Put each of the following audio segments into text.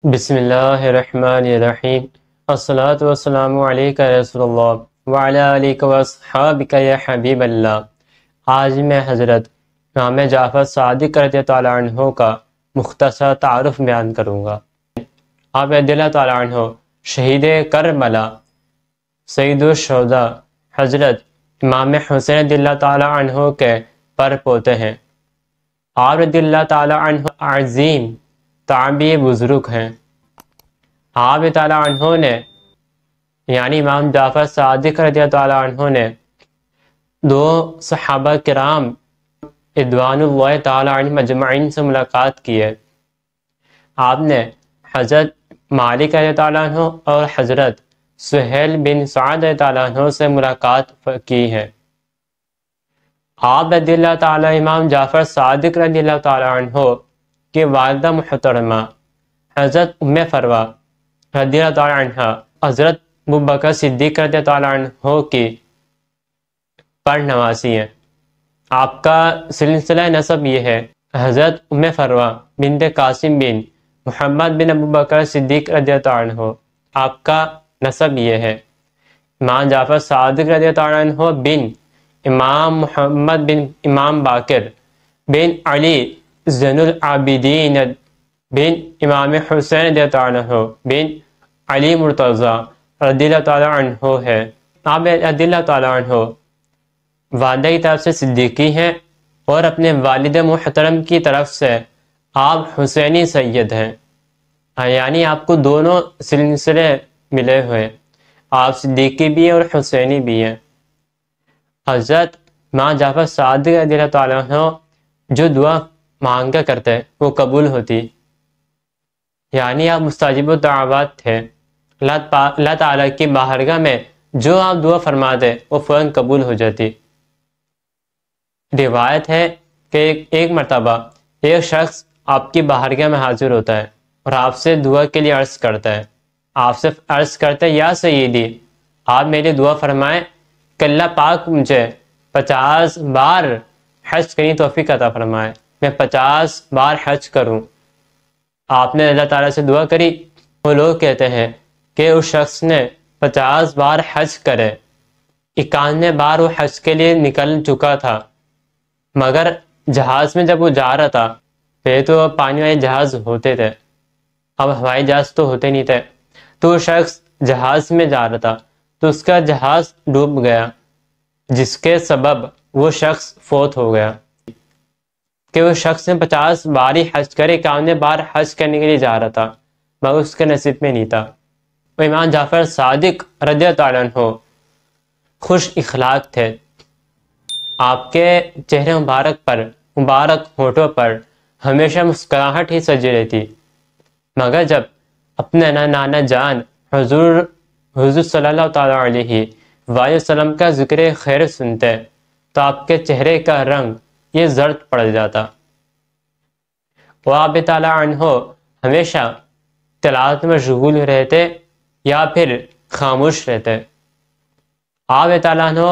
بسم اللہ الرحمن الرحیم الصلاۃ والسلام علیک رسول اللہ وعلیٰ آلک واصحابک یا حبیب اللہ۔ آج میں حضرت امام جعفر صادق رضی اللہ عنہ کا مختصر تعارف بیان کروں گا۔ آپ رضی اللہ تعالیٰ عنہ شہید کربلا سید الشہداء حضرت امام حسین رضی اللہ تعالیٰ عنہ کے پر پوتے ہیں۔ آپ رضی اللہ تعالیٰ عنہ عظیم تابعی بزرگ ہیں۔ آپ تعالیٰ عنہ نے یعنی امام جعفر صادق رضی اللہ عنہ نے دو صحابہ کرام رضوان اللہ تعالیٰ عنہم اجمعین سے ملاقات کی ہے۔ آپ نے حضرت مالک رضی اللہ عنہ اور حضرت سہیل بن سعد رضی اللہ عنہ سے ملاقات کی ہے۔ آپ رضی اللہ تعالیٰ امام جعفر صادق رضی اللہ تعالیٰ عنہ کہ والدہ محترمہ حضرت ام فروہ رضی اللہ تعالیٰ عنہ حضرت ابوبکر صدیق رضی اللہ تعالیٰ عنہ کی پر نواسی ہیں۔ آپ کا سلسلہ نسب یہ ہے، حضرت ام فروہ بنت قاسم بن محمد بن ابوبکر صدیق رضی اللہ عنہ، آپ کا نسب یہ ہے۔ امام جعفر صادق رضی اللہ عنہ بن امام محمد بن امام باقر بن علی زین العابدین بن امام حسین رضی اللہ عنہ بن علی مرتضیٰ رضی اللہ تعالیٰ عنہ ہے۔ آپ رضی اللہ تعالیٰ عنہ والدہ کی طرف سے صدیقی ہیں اور اپنے والد محترم کی طرف سے آپ حسینی سید ہیں، یعنی آپ کو دونوں سلسلے ملے ہوئے، آپ صدیقی بھی ہیں اور حسینی بھی ہیں۔ حضرت امام جعفر صادق رضی اللہ تعالیٰ عنہ جو دعا مانگا کرتے وہ قبول ہوتی، یعنی آپ مستجیب الدعوات تھے۔ اللہ تعالیٰ کی بارگاہ میں جو آپ دعا فرماتے وہ فوراً قبول ہو جاتی۔ روایت ہے کہ ایک مرتبہ ایک شخص آپ کی بارگاہ میں حاضر ہوتا ہے اور آپ سے دعا کے لیے عرض کرتا ہے، آپ سے عرض کرتا ہے یا سیدی آپ میری دعا فرمائیں کہ اللہ پاک مجھے 50 بار حج کرنے کی توفیق عطا فرمائے، میں 50 بار حج کروں۔ آپ نے اللہ تعالیٰ سے دعا کری، وہ لوگ کہتے ہیں کہ اس شخص نے 50 بار حج کرے، 91 بار وہ حج کے لیے نکل چکا تھا، مگر جہاز میں جب وہ جا رہا تھا، پہلے تو پانی والے جہاز ہوتے تھے، اب ہوائی جہاز تو ہوتے نہیں تھے، تو وہ شخص جہاز میں جا رہا تھا تو اس کا جہاز ڈوب گیا، جس کے سبب وہ شخص فوت ہو گیا۔ کہ وہ شخص نے 50 بار ہی حج کرے، 91 بار حج کرنے کے لیے جا رہا تھا مگر اس کے نصیب میں نہیں تھا۔ وہ امام جعفر صادق رضی اللہ عنہ خوش اخلاق تھے، آپ کے چہرے مبارک پر، مبارک ہونٹوں پر ہمیشہ مسکراہٹ ہی سجی رہتی، مگر جب اپنے نانا جان حضور صلی اللہ تعالیٰ علیہ وآلہ وسلم کا ذکر خیر سنتے تو آپ کے چہرے کا رنگ یہ زرد پڑ جاتا۔ وہ آپ تعالیٰ عنہ ہمیشہ تلاوت میں مشغول رہتے یا پھر خاموش رہتے۔ آپ تعالیٰ عنہ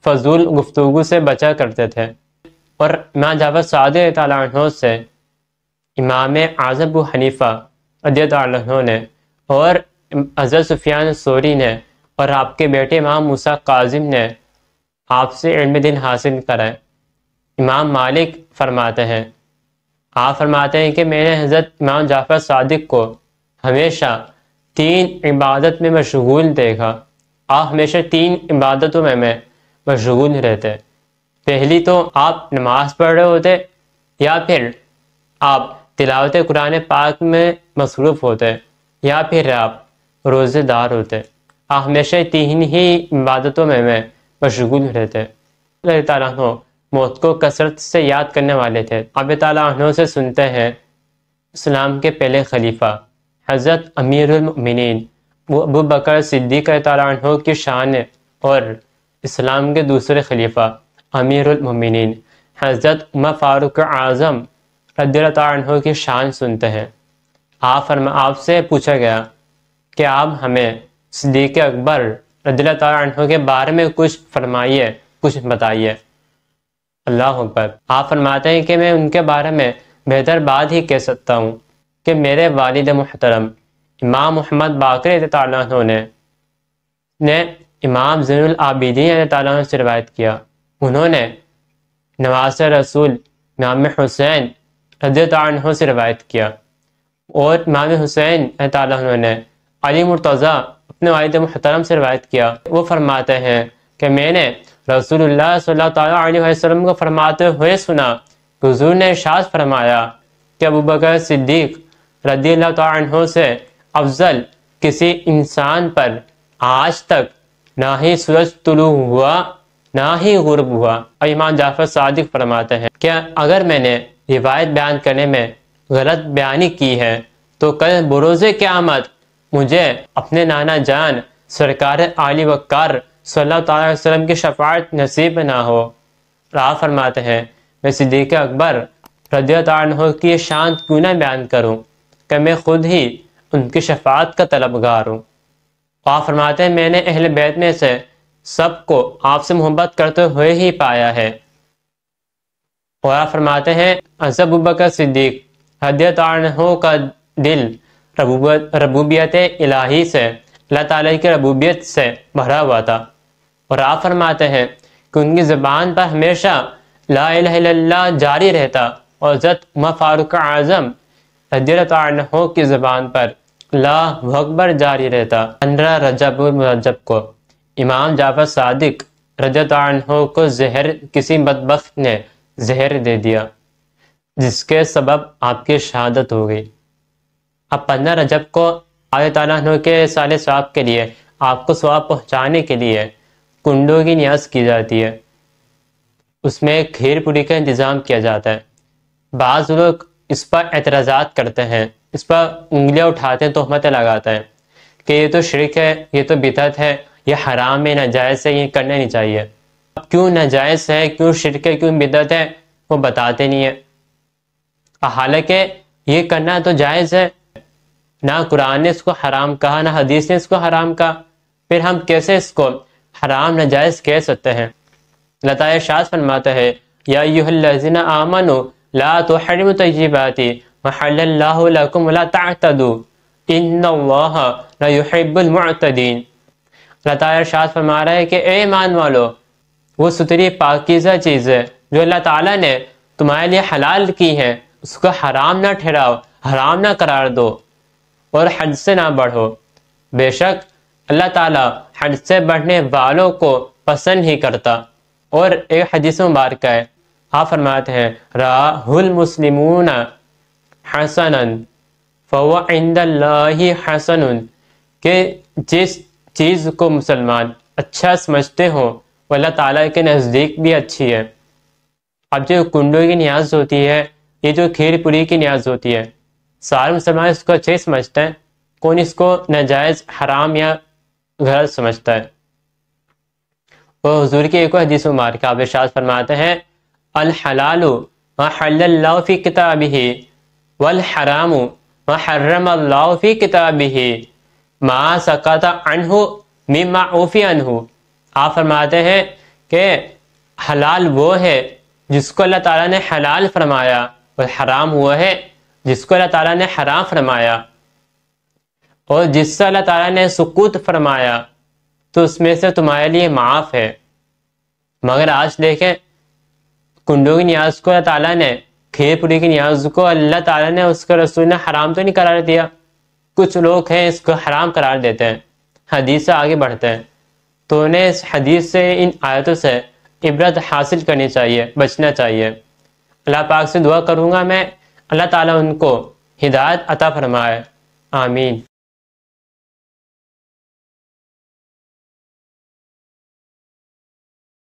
فضول گفتگو سے بچا کرتے تھے، اور امام جعفر صادق تعالیٰ عنہ سے امام اعظم ابو حنیفہ رضی اللہ عنہ نے اور حضرت سفیان ثوری نے اور آپ کے بیٹے امام موسیٰ کاظم نے آپ سے علم دین حاصل کرائے۔ امام مالک فرماتے ہیں، آپ فرماتے ہیں کہ میں نے حضرت امام جعفر صادق کو ہمیشہ 3 عبادت میں مشغول دیکھا۔ آپ ہمیشہ 3 عبادتوں میں مشغول رہتے۔ پہلی تو آپ نماز پڑھ رہے ہوتے، یا پھر آپ تلاوت قرآن پاک میں مصروف ہوتے، یا پھر آپ روزے دار ہوتے۔ آپ ہمیشہ 3 ہی عبادتوں میں مشغول رہتے۔ اللہ تعالیٰ عنہ موت کو کثرت سے یاد کرنے والے تھے۔ اب تعالیٰ عنہ سے سنتے ہیں اسلام کے پہلے خلیفہ حضرت امیر المؤمنین ابو بکر صدیق تعالیٰ عنہ کی شان اور اسلام کے دوسرے خلیفہ امیر المؤمنین حضرت عمر فاروق اعظم رضی اللہ تعالیٰ عنہ کی شان سنتے ہیں۔ آپ سے پوچھا گیا کہ آپ ہمیں صدیق اکبر رضی اللہ تعالیٰ عنہ کے بارے میں کچھ فرمائیے، کچھ بتائیے۔ اللہ اکبر۔ آپ فرماتے ہیں کہ میں ان کے بارے میں بہتر بات ہی کہہ سکتا ہوں کہ میرے والد محترم امام محمد باقر رضی اللہ عنہ نے امام زین العابدین رضی اللہ عنہ سے روایت کیا، انہوں نے نواسہ رسول امام حسین رضی اللہ عنہ سے روایت کیا، اور امام حسین رضی اللہ عنہ نے علی مرتضیٰ اپنے والد محترم سے روایت کیا۔ وہ فرماتے ہیں کہ میں نے رسول اللہ صلی اللہ علیہ وسلم کو فرماتے ہوئے سنا کہ حضور نے ارشاد فرمایا کہ ابوبکر صدیق رضی اللہ تعالیٰ عنہ سے افضل کسی انسان پر آج تک نہ ہی سورج طلوع ہوا نہ ہی غروب ہوا۔ اور امام جعفر صادق فرماتے ہیں کہ اگر میں نے روایت بیان کرنے میں غلط بیانی کی ہے تو کل بروز قیامت مجھے اپنے نانا جان سرکار علی وقار صلی اللہ علیہ وسلم کی شفاعت نصیب نہ ہو۔ آپ فرماتے ہیں میں صدیق اکبر رضی اللہ عنہ کی شان کیوں نہ بیان کروں کہ میں خود ہی ان کی شفاعت کا طلبگار ہوں۔ آپ فرماتے ہیں میں نے اہل بیت میں سے سب کو آپ سے محبت کرتے ہوئے ہی پایا ہے۔ اور آپ فرماتے ہیں ابوبکر صدیق رضی اللہ عنہ کا دل ربوبیت الہی سے، اللہ تعالیٰ کی ربوبیت سے بھرا ہوا تھا، اور آپ فرماتے ہیں کہ ان کی زبان پر ہمیشہ لا الہ الا اللہ جاری رہتا، اور حضرت عمر فاروق اعظم رضی اللہ عنہ کی زبان پر اللہ اکبر جاری رہتا۔ 15 رجب المرجب کو امام جعفر صادق رضی اللہ عنہ کو کسی بدبخت نے زہر دے دیا، جس کے سبب آپ کی شہادت ہو گئی۔ اب 15 رجب کو اللہ تعالیٰ عنہ کے سال ثواب کے لیے، آپ کو ثواب پہنچانے کے لیے کنڈوں کی نیاز کی جاتی ہے، اس میں کھیر پوری کا انتظام کیا جاتا ہے۔ بعض لوگ اس پر اعتراضات کرتے ہیں، اس پر انگلیاں اٹھاتے ہیں، تہمتیں لگاتے ہیں کہ یہ تو شرک ہے، یہ تو بدعت ہے، یہ حرام ہے، ناجائز ہے، یہ کرنا نہیں چاہیے۔ اب کیوں ناجائز ہے، کیوں شرک ہے، کیوں بدعت ہے، وہ بتاتے نہیں ہیں۔ حالانکہ یہ کرنا تو جائز ہے، نہ قرآن نے اس کو حرام کہا، نہ حدیث نے اس کو حرام کہا، پھر ہم کیسے اس کو حرام ناجائز کہہ سکتے ہیں؟ اللہ تعالیٰ ارشاد فرماتا ہے یا ایھا الذین آمنوا لا تحرموا طیبات وحل اللہ لکم ولا تعتدوا ان اللہ لا یحب المعتدین۔ اللہ تعالیٰ ارشاد فرما رہا ہے کہ اے ایمان والو، وہ ستری پاکیزہ چیز ہے جو اللہ تعالیٰ نے تمہارے لیے حلال کی ہے، اس کو حرام نہ ٹھہراؤ، حرام نہ قرار دو، اور حد سے نہ بڑھو۔ بے شک اللہ تعالیٰ حد سے بڑھنے والوں کو پسند ہی کرتا۔ اور ایک حدیث مبارکہ ہے، آپ فرماتے ہیں رَآهُ الْمُسْلِمُونَ حَسَنًا فَهُوَ عِنْدَ اللَّهِ حَسَنٌ، کہ جس چیز کو مسلمان اچھا سمجھتے ہوں وہ اللہ تعالیٰ کے نزدیک بھی اچھی ہے۔ اب جو کنڈوں کی نیاز ہوتی ہے، یہ جو کھیر پوری کی نیاز ہوتی ہے، سارے مسلمان اس کو اچھے سمجھتے ہیں، کون اس کو ناجائز، حرام یا غلط سمجھتا ہے۔ اور حضور کی ایک حدیث مبارکہ آپ ارشاد فرماتے ہیں الحلال ما حل اللہ فی کتابہ والحرام ما حرم اللہ فی کتابہ ما سکت عنہ مما عفی عنہ۔ آپ فرماتے ہیں کہ حلال وہ ہے جس کو اللہ تعالیٰ نے حلال فرمایا، اور حرام وہ ہے جس کو اللہ تعالیٰ نے حرام فرمایا، اور جس سے اللہ تعالیٰ نے سکوت فرمایا تو اس میں سے تمہارے لیے معاف ہے۔ مگر آج دیکھیں کنڈوں کی نیاز کو اللہ تعالیٰ نے، کھیر پوری کی نیاز کو اللہ تعالیٰ نے، اس کے رسول نے حرام تو نہیں قرار دیا، کچھ لوگ ہیں اس کو حرام قرار دیتے ہیں، حدیث سے آگے بڑھتے ہیں۔ تو انہیں اس حدیث سے، ان آیتوں سے عبرت حاصل کرنی چاہیے، بچنا چاہیے۔ اللہ پاک سے دعا کروں گا میں اللہ تعالیٰ ان کو ہدایت عطا فرمائے، آمین۔